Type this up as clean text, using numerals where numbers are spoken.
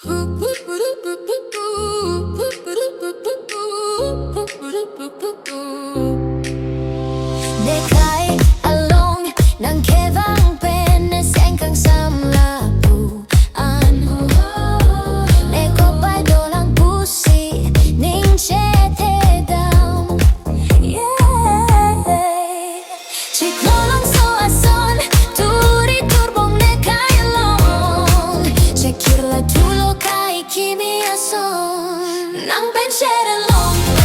내 가이 alone 난 개방된 내 생각 삼라부 안 내 겉발도랑 부시 닝제 대담 지클론 소아선 둘이 turbo 내 가이 alone Check it la tu lo kai kimi ason nang ben share along